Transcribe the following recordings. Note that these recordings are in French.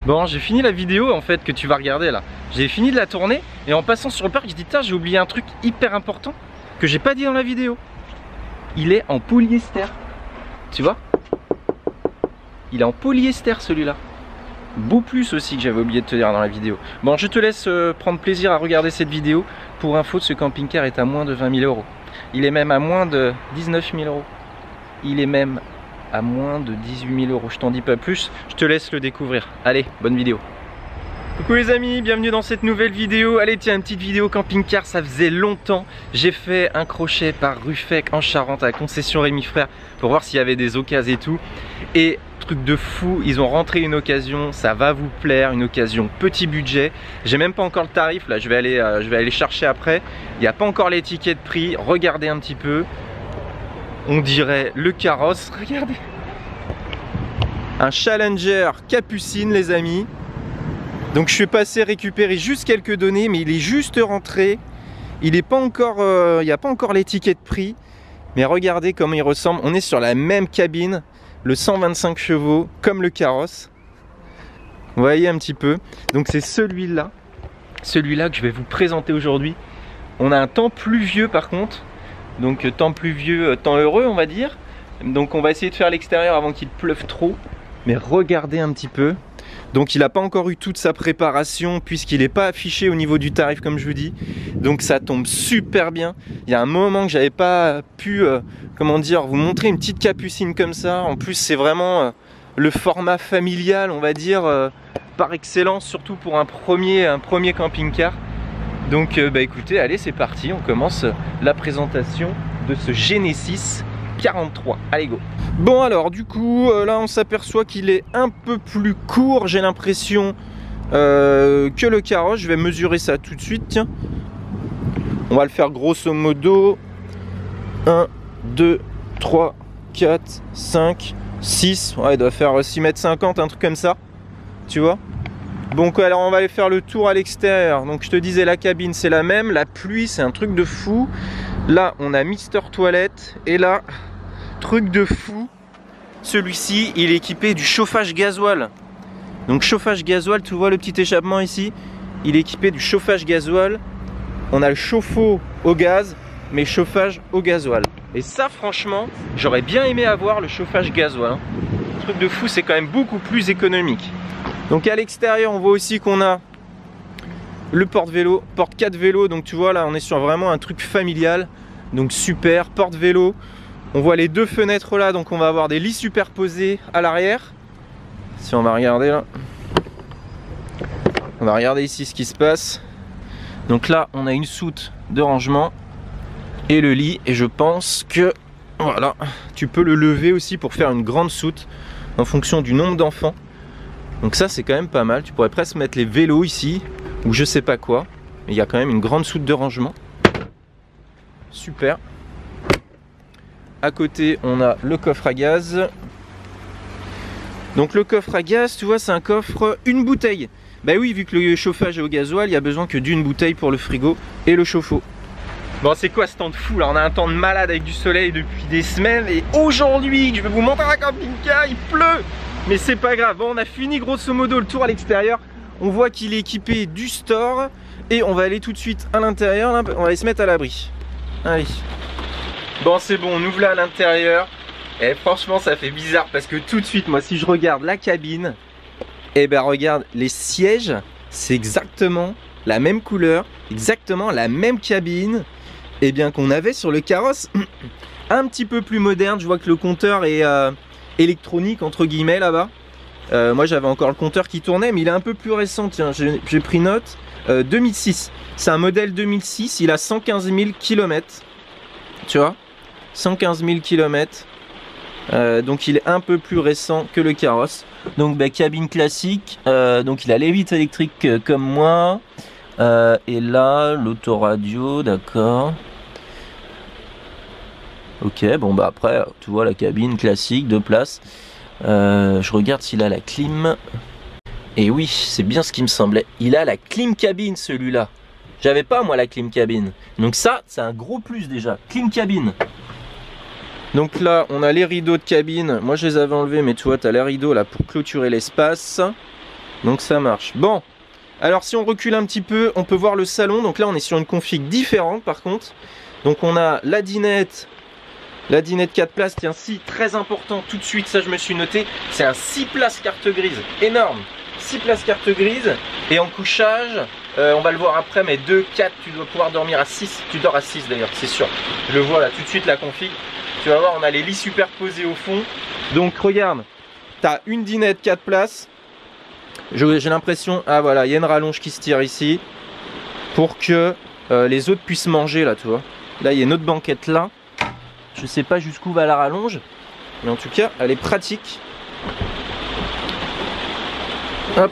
Bon, j'ai fini la vidéo en fait que tu vas regarder là. J'ai fini de la tourner et en passant sur le parc, je dis tiens, j'ai oublié un truc hyper important que j'ai pas dit dans la vidéo. Il est en polyester. Tu vois? Il est en polyester celui-là. Beau plus aussi que j'avais oublié de te dire dans la vidéo. Bon, je te laisse prendre plaisir à regarder cette vidéo. Pour info, ce camping-car est à moins de 20 000 €. Il est même à moins de 19 000 €. Il est même à moins de 18 000 €. Je t'en dis pas plus, je te laisse le découvrir. Allez, bonne vidéo. Coucou les amis, bienvenue dans cette nouvelle vidéo. Allez tiens, une petite vidéo camping-car, ça faisait longtemps. J'ai fait un crochet par Ruffec en Charente à la concession Rémi Frères pour voir s'il y avait des occasions et tout. Et truc de fou, ils ont rentré une occasion, ça va vous plaire, une occasion petit budget. J'ai même pas encore le tarif, là je vais aller chercher après. Il n'y a pas encore les tickets de prix, regardez un petit peu. On dirait le carrosse, regardez. Un Challenger Capucine les amis. Donc je suis passé récupérer juste quelques données, mais il est juste rentré. Il n'est pas encore, il n'y a pas encore les tickets de prix. Mais regardez comment il ressemble. On est sur la même cabine, le 125 chevaux, comme le carrosse. Vous voyez un petit peu. Donc c'est celui-là que je vais vous présenter aujourd'hui. On a un temps pluvieux par contre. Donc temps pluvieux, temps heureux on va dire. Donc on va essayer de faire l'extérieur avant qu'il pleuve trop. Mais regardez un petit peu. Donc il n'a pas encore eu toute sa préparation puisqu'il n'est pas affiché au niveau du tarif comme je vous dis. Donc ça tombe super bien. Il y a un moment que j'avais pas pu comment dire, vous montrer une petite capucine comme ça. En plus c'est vraiment le format familial on va dire par excellence, surtout pour un premier camping-car. Donc bah écoutez, allez c'est parti, on commence la présentation de ce Genesis 43. Allez go. Bon alors du coup là on s'aperçoit qu'il est un peu plus court, j'ai l'impression que le carrosse. Je vais mesurer ça tout de suite, tiens. On va le faire grosso modo 1, 2, 3, 4, 5, 6. Ouais, il doit faire 6,50 m, un truc comme ça. Tu vois? Bon alors on va aller faire le tour à l'extérieur. Donc je te disais la cabine c'est la même, la pluie c'est un truc de fou. Là on a Mister Toilette et là truc de fou, celui-ci il est équipé du chauffage gasoil. Donc chauffage gasoil, tu vois le petit échappement ici, il est équipé du chauffage gasoil. On a le chauffe-eau au gaz, mais chauffage au gasoil. Et ça franchement, j'aurais bien aimé avoir le chauffage gasoil, hein. Truc de fou, c'est quand même beaucoup plus économique. Donc à l'extérieur, on voit aussi qu'on a le porte-vélo, porte 4 vélos. Donc tu vois là, on est sur vraiment un truc familial. Donc super, porte-vélo. On voit les deux fenêtres là, donc on va avoir des lits superposés à l'arrière. Si on va regarder là, on va regarder ici ce qui se passe. Donc là, on a une soute de rangement et le lit. Et je pense que voilà, tu peux le lever aussi pour faire une grande soute en fonction du nombre d'enfants. Donc ça, c'est quand même pas mal. Tu pourrais presque mettre les vélos ici ou je sais pas quoi. Mais il y a quand même une grande soute de rangement. Super. À côté, on a le coffre à gaz. Donc le coffre à gaz, tu vois, c'est un coffre une bouteille. Bah oui, vu que le chauffage est au gasoil, il y a besoin que d'une bouteille pour le frigo et le chauffe-eau. Bon, c'est quoi ce temps de fou là? On a un temps de malade avec du soleil depuis des semaines. Et aujourd'hui, je vais vous montrer un camping-car, il pleut. Mais c'est pas grave. Bon, on a fini grosso modo le tour à l'extérieur. On voit qu'il est équipé du store. Et on va aller tout de suite à l'intérieur. On va aller se mettre à l'abri. Allez. Bon c'est bon, on ouvre là à l'intérieur. Et franchement ça fait bizarre parce que tout de suite moi si je regarde la cabine, et ben regarde les sièges, c'est exactement la même couleur, exactement la même cabine et bien qu'on avait sur le carrosse. Un petit peu plus moderne, je vois que le compteur est électronique entre guillemets là-bas. Moi j'avais encore le compteur qui tournait mais il est un peu plus récent, tiens j'ai pris note. 2006, c'est un modèle 2006, il a 115 000 km. Tu vois, 115 000 km. Donc il est un peu plus récent que le carrosse. Donc bah, cabine classique. Donc il a les vitres électriques comme moi. Et là, l'autoradio, d'accord. Ok, bon bah après, tu vois la cabine classique, 2 places. Je regarde s'il a la clim. Et oui, c'est bien ce qui me semblait. Il a la clim cabine celui-là. J'avais pas moi la clim cabine. Donc ça, c'est un gros plus déjà. Clim cabine. Donc là, on a les rideaux de cabine. Moi, je les avais enlevés, mais tu vois, tu as les rideaux là pour clôturer l'espace. Donc ça marche. Bon, alors si on recule un petit peu, on peut voir le salon. Donc là on est sur une config différente par contre. Donc on a la dinette 4 places, tiens si, très important tout de suite, ça je me suis noté, c'est un 6 places carte grise, énorme, 6 places carte grise, et en couchage, on va le voir après, mais 2, 4, tu dois pouvoir dormir à 6, tu dors à 6 d'ailleurs, c'est sûr, je le vois là tout de suite la config, tu vas voir on a les lits superposés au fond, donc regarde, tu as une dinette 4 places, j'ai l'impression, ah voilà, il y a une rallonge qui se tire ici, pour que les autres puissent manger là, tu vois, là il y a une autre banquette là, je sais pas jusqu'où va la rallonge, mais en tout cas, elle est pratique. Hop.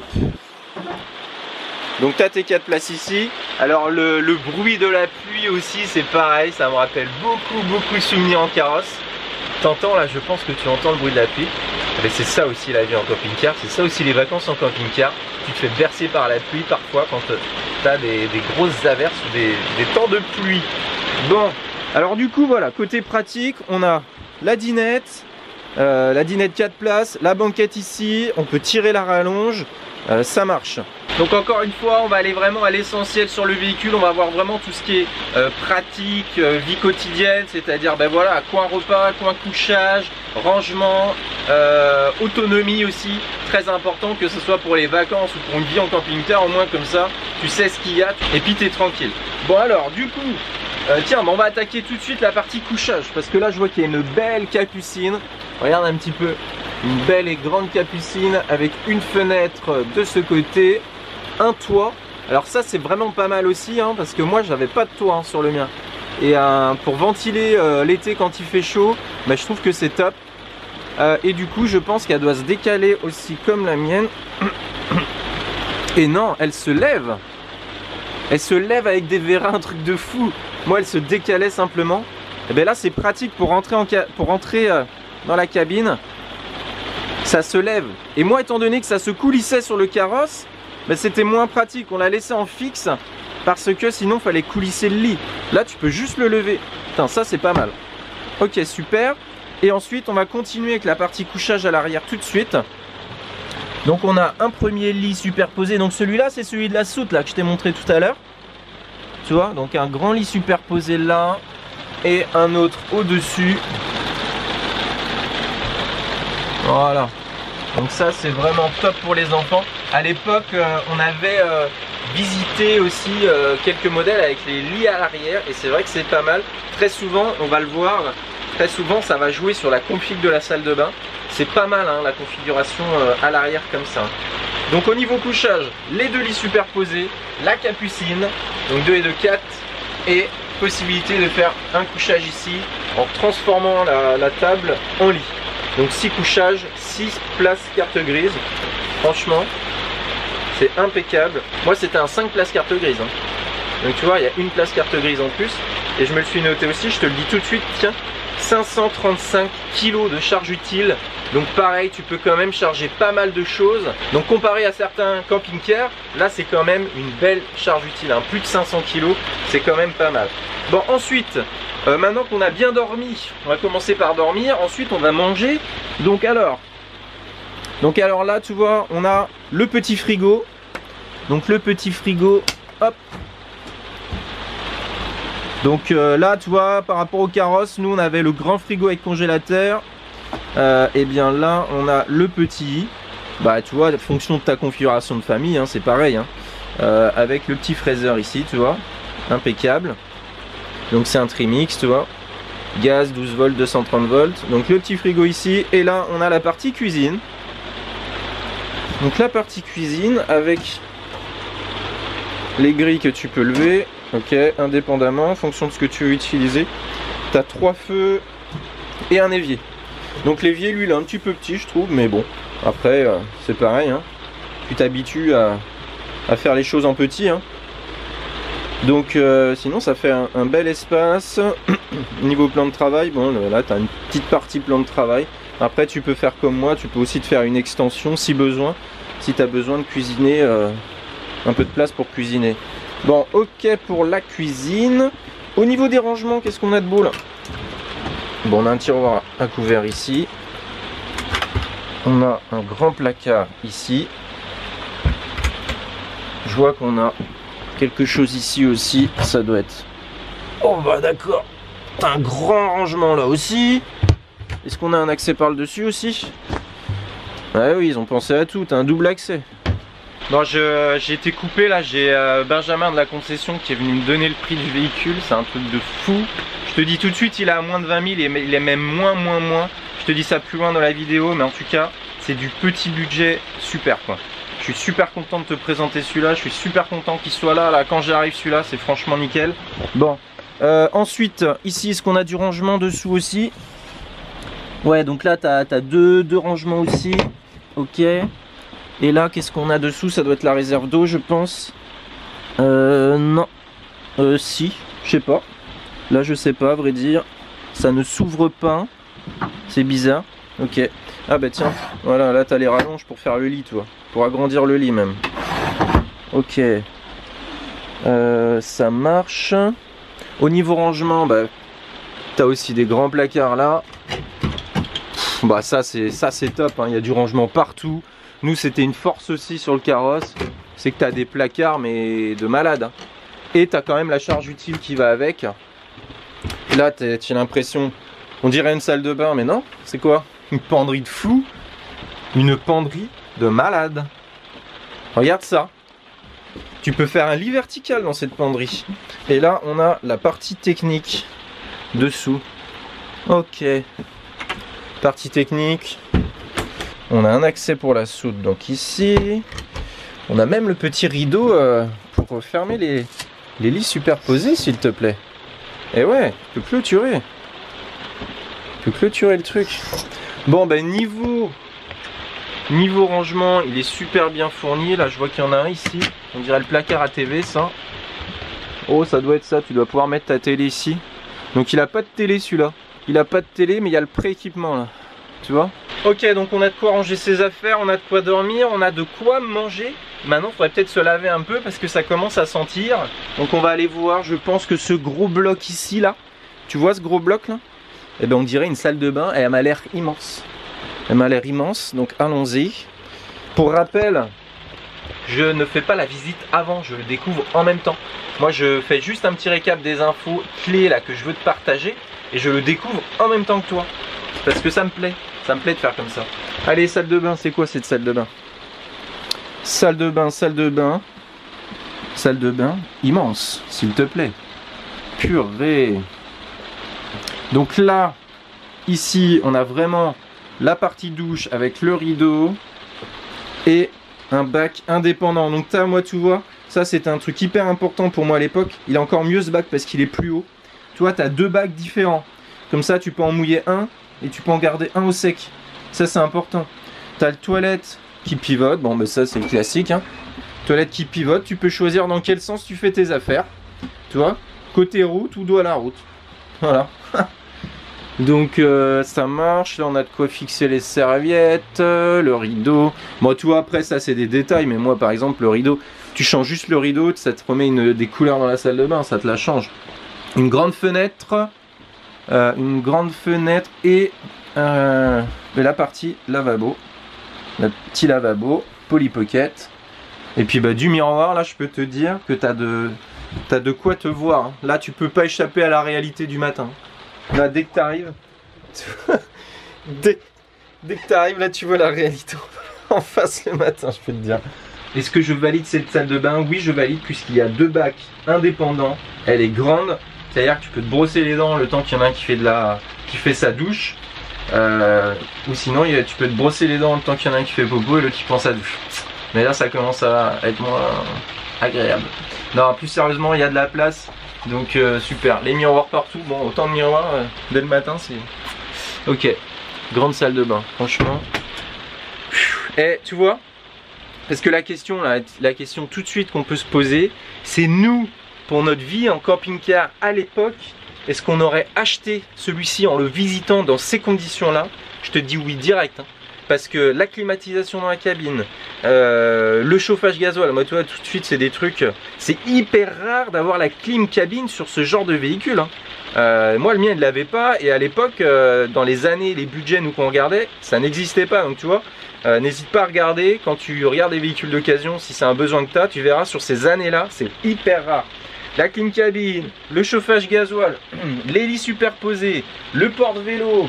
Donc tu as tes 4 places ici. Alors le bruit de la pluie aussi, c'est pareil, ça me rappelle beaucoup de souvenirs en carrosse. T'entends là, je pense que tu entends le bruit de la pluie. Mais c'est ça aussi la vie en camping-car, c'est ça aussi les vacances en camping-car. Tu te fais bercer par la pluie parfois quand tu as des grosses averses ou des temps de pluie. Bon. Alors du coup voilà, côté pratique, on a la dinette 4 places, la banquette ici, on peut tirer la rallonge, ça marche. Donc encore une fois, on va aller vraiment à l'essentiel sur le véhicule, on va voir vraiment tout ce qui est pratique, vie quotidienne, c'est-à-dire ben voilà, coin repas, coin couchage, rangement, autonomie aussi, très important que ce soit pour les vacances ou pour une vie en camping-car, au moins comme ça, tu sais ce qu'il y a et puis tu es tranquille. Bon alors du coup, tiens, on va attaquer tout de suite la partie couchage parce que là je vois qu'il y a une belle capucine. Regarde un petit peu, une belle et grande capucine avec une fenêtre de ce côté, un toit. Alors ça c'est vraiment pas mal aussi hein, parce que moi j'avais pas de toit hein, sur le mien. Et pour ventiler l'été quand il fait chaud, bah, je trouve que c'est top. Et du coup je pense qu'elle doit se décaler aussi comme la mienne. Et non, elle se lève. Elle se lève avec des vérins, un truc de fou. Moi elle se décalait simplement. Et bien là c'est pratique pour rentrer, dans la cabine. Ça se lève. Et moi étant donné que ça se coulissait sur le carrosse, ben, c'était moins pratique. On l'a laissé en fixe parce que sinon il fallait coulisser le lit. Là tu peux juste le lever. Putain, ça c'est pas mal. Ok, super. Et ensuite on va continuer avec la partie couchage à l'arrière tout de suite. Donc on a un premier lit superposé. Donc celui-là c'est celui de la soute là que je t'ai montré tout à l'heure. Tu vois, donc un grand lit superposé là et un autre au-dessus. Voilà. Donc ça c'est vraiment top pour les enfants. À l'époque on avait visité aussi quelques modèles avec les lits à l'arrière et c'est vrai que c'est pas mal. Très souvent, on va le voir, très souvent ça va jouer sur la config de la salle de bain. C'est pas mal hein, la configuration à l'arrière comme ça. Donc au niveau couchage, les deux lits superposés, la capucine, donc 2 et 2, 4, et possibilité de faire un couchage ici en transformant la table en lit. Donc 6 couchages, 6 places carte grise. Franchement, c'est impeccable. Moi c'était un 5 places carte grise. Hein. Donc tu vois, il y a une place carte grise en plus. Et je me le suis noté aussi, je te le dis tout de suite, tiens, 535 kg de charge utile. Donc pareil, tu peux quand même charger pas mal de choses. Donc comparé à certains camping-cars, là c'est quand même une belle charge utile. Hein. Plus de 500 kg, c'est quand même pas mal. Bon ensuite, maintenant qu'on a bien dormi, on va commencer par dormir. Ensuite on va manger. Donc alors là tu vois, on a le petit frigo. Donc le petit frigo, hop. Donc là tu vois, par rapport au carrosse, nous on avait le grand frigo avec congélateur. Et bien là on a le petit, bah tu vois, fonction de ta configuration de famille hein, c'est pareil hein, avec le petit freezer ici tu vois, impeccable. Donc c'est un trimix tu vois, gaz 12 volts 230 volts. Donc le petit frigo ici, et là on a la partie cuisine. Donc la partie cuisine avec les grilles que tu peux lever, ok, indépendamment en fonction de ce que tu veux utiliser. Tu as 3 feux et un évier. Donc l'évier lui il est un petit peu petit je trouve, mais bon après c'est pareil hein. Tu t'habitues à faire les choses en petit hein. Donc sinon ça fait un bel espace. Niveau plan de travail, bon là tu as une petite partie plan de travail. Après tu peux faire comme moi, tu peux aussi te faire une extension si besoin, si tu as besoin de cuisiner, un peu de place pour cuisiner. Bon ok pour la cuisine. Au niveau des rangements, qu'est-ce qu'on a de beau là? Bon, on a un tiroir à couvert ici. On a un grand placard ici. Je vois qu'on a quelque chose ici aussi, ça doit être... Oh bah d'accord. T'as un grand rangement là aussi. Est-ce qu'on a un accès par le dessus aussi? Ah oui, ils ont pensé à tout, t'as un double accès. Bon, j'ai été coupé là, j'ai Benjamin de la concession qui est venu me donner le prix du véhicule, c'est un truc de fou. Je te dis tout de suite, il est à moins de 20 000, il est même moins. Je te dis ça plus loin dans la vidéo, mais en tout cas, c'est du petit budget super quoi. Je suis super content de te présenter celui-là, je suis super content qu'il soit là quand j'arrive celui-là, c'est franchement nickel. Bon, ensuite, ici, est-ce qu'on a du rangement dessous aussi? Ouais, donc là, t'as deux rangements aussi, ok. Et là, qu'est-ce qu'on a dessous? Ça doit être la réserve d'eau, je pense. Non. Si, je sais pas. Là, je sais pas, à vrai dire. Ça ne s'ouvre pas. C'est bizarre. Ok. Ah bah tiens, voilà, là, t'as les rallonges pour faire le lit, toi. Pour agrandir le lit, même. Ok. Ça marche. Au niveau rangement, bah, t'as aussi des grands placards, là. Bah, ça, c'est top, hein. Il y a du rangement partout. Nous, c'était une force aussi sur le carrosse, c'est que tu as des placards, mais de malade. Hein. Et tu as quand même la charge utile qui va avec. Et là, tu as l'impression, on dirait une salle de bain, mais non, c'est quoi? Une penderie de fou, une penderie de malade. Regarde ça. Tu peux faire un lit vertical dans cette penderie. Et là, on a la partie technique dessous. Ok. Partie technique. On a un accès pour la soude, donc ici. On a même le petit rideau pour fermer les lits superposés, s'il te plaît. Et ouais, tu peux clôturer. Tu peux clôturer le truc. Bon, ben niveau rangement, il est super bien fourni. Là, je vois qu'il y en a un ici. On dirait le placard à TV, ça. Oh, ça doit être ça. Tu dois pouvoir mettre ta télé ici. Donc, il a pas de télé, celui-là. Il a pas de télé, mais il y a le pré-équipement, là. Tu vois? Ok, donc on a de quoi ranger ses affaires, on a de quoi dormir, on a de quoi manger. Maintenant, il faudrait peut-être se laver un peu parce que ça commence à sentir. Donc on va aller voir, je pense que ce gros bloc ici, là, tu vois ce gros bloc là? Eh bien on dirait une salle de bain et elle m'a l'air immense. Elle m'a l'air immense, donc allons-y. Pour rappel, je ne fais pas la visite avant, je le découvre en même temps. Moi je fais juste un petit récap des infos clés là que je veux te partager et je le découvre en même temps que toi. Parce que ça me plaît de faire comme ça. Allez, salle de bain, c'est quoi cette salle de bain? Salle de bain, salle de bain. Salle de bain immense, s'il te plaît. Purée. Donc là, ici, on a vraiment la partie douche avec le rideau et un bac indépendant. Donc t'as, moi, tu vois, ça c'était un truc hyper important pour moi à l'époque. Il est encore mieux ce bac parce qu'il est plus haut. Tu vois, t'as deux bacs différents. Comme ça, tu peux en mouiller un. Et tu peux en garder un au sec. Ça, c'est important. Tu as le toilette qui pivote. Bon, ben ça, c'est le classique. Hein. Toilette qui pivote. Tu peux choisir dans quel sens tu fais tes affaires. Tu vois? Côté route ou dos à la route. Voilà. Donc, ça marche. Là, on a de quoi fixer les serviettes. Le rideau. Bon, tu vois, après, ça, c'est des détails. Mais moi, par exemple, le rideau, tu changes juste le rideau. Ça te remet des couleurs dans la salle de bain. Ça te la change. Une grande fenêtre. Et la partie lavabo, le petit lavabo, Polly Pocket, et puis bah, du miroir. Là je peux te dire que t'as de quoi te voir, hein. Là tu peux pas échapper à la réalité du matin. Là dès que t'arrives dès que t'arrives là tu vois la réalité en face le matin, je peux te dire. Est-ce que je valide cette salle de bain? Oui, je valide puisqu'il y a deux bacs indépendants. Elle est grande. C'est-à-dire que tu peux te brosser les dents le temps qu'il y en a un qui fait sa douche. Ou sinon tu peux te brosser les dents le temps qu'il y en a un qui fait popo et l'autre qui prend sa douche. Mais là ça commence à être moins agréable. Non, plus sérieusement, il y a de la place. Donc super. Les miroirs partout. Bon, autant de miroirs dès le matin, c'est... Ok. Grande salle de bain, franchement. Et tu vois, parce que la question tout de suite qu'on peut se poser, c'est nous, pour notre vie en camping-car à l'époque, est-ce qu'on aurait acheté celui-ci en le visitant dans ces conditions-là? Je te dis oui direct, hein. Parce que la climatisation dans la cabine, le chauffage gasoil, moi tu vois tout de suite c'est des trucs, c'est hyper rare d'avoir la clim cabine sur ce genre de véhicule, hein. Moi le mien il l'avait pas, et à l'époque dans les années, les budgets nous qu'on regardait, ça n'existait pas. Donc tu vois, n'hésite pas à regarder quand tu regardes des véhicules d'occasion, si c'est un besoin que tu as, tu verras sur ces années là c'est hyper rare. La clim cabine, le chauffage gasoil, l'hélice superposée, le porte-vélo.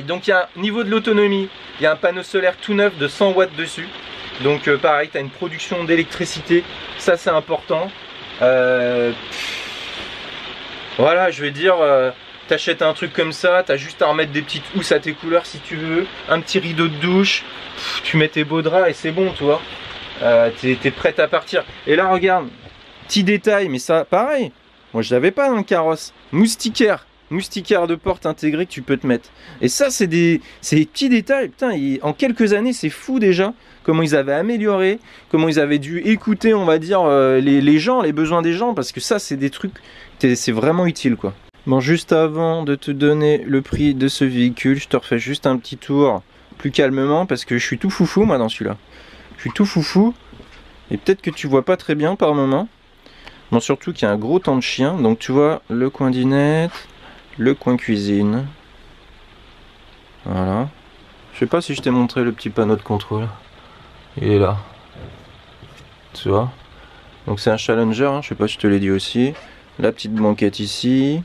Donc il y a un niveau de l'autonomie, il y a un panneau solaire tout neuf de 100 watts dessus. Donc pareil, tu as une production d'électricité, ça c'est important. Voilà, je vais dire, t'achètes un truc comme ça, t'as juste à remettre des petites housses à tes couleurs si tu veux, un petit rideau de douche, tu mets tes beaux draps et c'est bon, tu vois. T'es prête à partir. Et là, regarde, petit détail, mais ça, pareil, moi je l'avais pas dans le carrosse. Moustiquaire de porte intégré que tu peux te mettre. Et ça, c'est des petits détails. Putain, en quelques années, c'est fou déjà. Comment ils avaient amélioré, comment ils avaient dû écouter, on va dire, les gens, les besoins des gens, parce que ça, c'est des trucs, c'est vraiment utile, quoi. Bon, juste avant de te donner le prix de ce véhicule, je te refais juste un petit tour plus calmement, parce que je suis tout foufou, moi, dans celui-là. Je suis tout foufou, et peut-être que tu vois pas très bien par moment. Bon, surtout qu'il y a un gros temps de chien, donc tu vois, le coin dinette, le coin cuisine. Voilà. Je sais pas si je t'ai montré le petit panneau de contrôle. Il est là. Tu vois. Donc c'est un Challenger, hein, je sais pas si je te l'ai dit aussi. La petite banquette ici.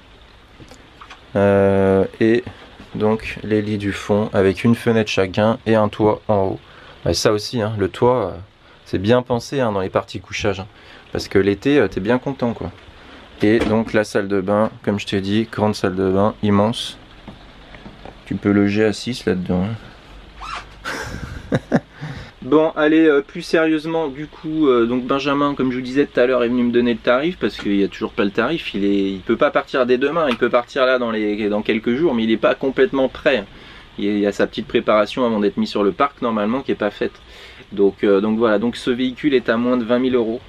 Et donc les lits du fond avec une fenêtre chacun et un toit en haut. Et ça aussi, hein, le toit, c'est bien pensé, hein, dans les parties couchage. Hein, parce que l'été, t'es bien content, quoi. Et donc la salle de bain, comme je t'ai dit, grande salle de bain, immense. Tu peux loger à 6 là-dedans. Hein. Bon, allez, plus sérieusement, du coup, donc Benjamin, comme je vous disais tout à l'heure, est venu me donner le tarif, parce qu'il n'y a toujours pas le tarif, il peut pas partir dès demain, il peut partir là dans quelques jours, mais il n'est pas complètement prêt. Il y a sa petite préparation avant d'être mis sur le parc, normalement, qui n'est pas faite. Donc voilà, donc ce véhicule est à moins de 20 000 euros.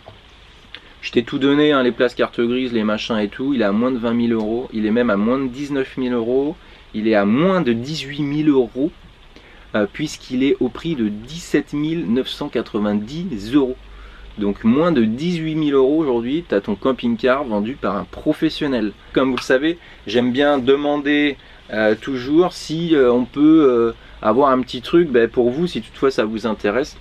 Je t'ai tout donné, hein, les places carte grise, les machins et tout, il est à moins de 20 000 euros, il est même à moins de 19 000 euros, il est à moins de 18 000 euros. Puisqu'il est au prix de 17 990 euros. Donc moins de 18 000 euros aujourd'hui, tu as ton camping-car vendu par un professionnel. Comme vous le savez, j'aime bien demander toujours si on peut avoir un petit truc pour vous, si toutefois ça vous intéresse.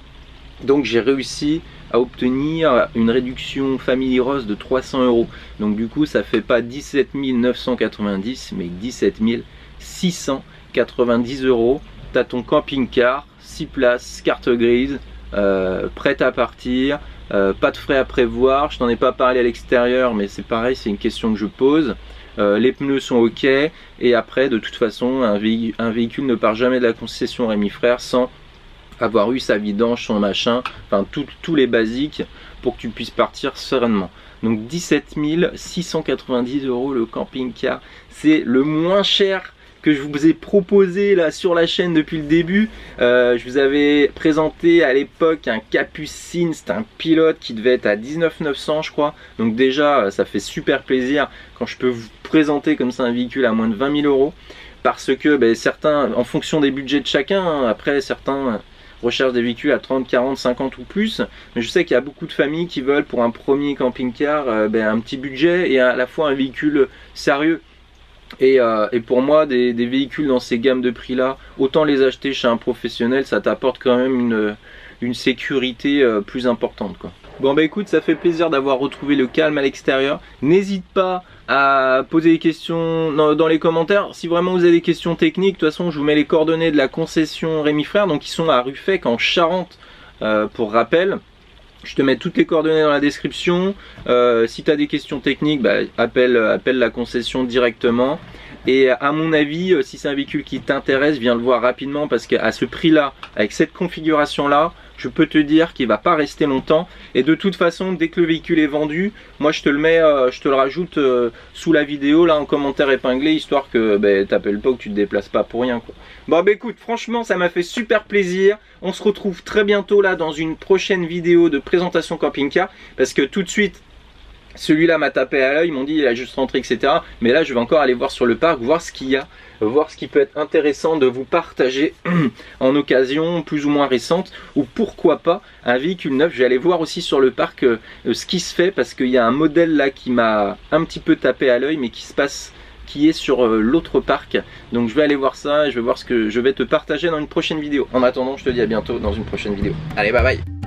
Donc j'ai réussi à obtenir une réduction Family Rose de 300 euros. Donc du coup ça fait pas 17 990 mais 17 690 euros. T'as ton camping-car, 6 places, carte grise, prête à partir, pas de frais à prévoir. Je t'en ai pas parlé à l'extérieur, mais c'est pareil, c'est une question que je pose. Les pneus sont ok, et après, de toute façon, un véhicule ne part jamais de la concession Rémi Frères sans avoir eu sa vidange, son machin, enfin tous les basiques pour que tu puisses partir sereinement. Donc 17 690 euros le camping-car, c'est le moins cher que je vous ai proposé là sur la chaîne depuis le début. Je vous avais présenté à l'époque un Capucine, c'était un pilote qui devait être à 19 900 je crois. Donc déjà ça fait super plaisir quand je peux vous présenter comme ça un véhicule à moins de 20 000 euros. Parce que certains, en fonction des budgets de chacun, hein, après certains recherchent des véhicules à 30, 40, 50 ou plus. Mais je sais qu'il y a beaucoup de familles qui veulent pour un premier camping-car un petit budget et à la fois un véhicule sérieux. Et pour moi, des véhicules dans ces gammes de prix là, autant les acheter chez un professionnel, ça t'apporte quand même une sécurité plus importante, quoi. Bon écoute, ça fait plaisir d'avoir retrouvé le calme à l'extérieur. N'hésite pas à poser des questions dans les commentaires. Si vraiment vous avez des questions techniques, de toute façon je vous mets les coordonnées de la concession Rémi Frères, donc ils sont à Ruffec en Charente, pour rappel. Je te mets toutes les coordonnées dans la description. Si tu as des questions techniques, appelle la concession directement. Et à mon avis, si c'est un véhicule qui t'intéresse, viens le voir rapidement parce qu'à ce prix-là, avec cette configuration-là, je peux te dire qu'il ne va pas rester longtemps. Et de toute façon, dès que le véhicule est vendu, moi je te le mets, je te le rajoute sous la vidéo là en commentaire épinglé, histoire que t'appelles pas ou que tu te déplaces pas pour rien, quoi. Bon écoute, franchement ça m'a fait super plaisir. On se retrouve très bientôt là dans une prochaine vidéo de présentation camping-car, parce que tout de suite Celui-là m'a tapé à l'œil, ils m'ont dit il a juste rentré, etc. Mais là je vais encore aller voir sur le parc, voir ce qu'il y a, voir ce qui peut être intéressant de vous partager en occasion plus ou moins récente, ou pourquoi pas un véhicule neuf. Je vais aller voir aussi sur le parc ce qui se fait, parce qu'il y a un modèle là qui m'a un petit peu tapé à l'œil, mais qui est sur l'autre parc. Donc je vais aller voir ça et je vais voir ce que je vais te partager dans une prochaine vidéo. En attendant, je te dis à bientôt dans une prochaine vidéo. Allez, bye bye.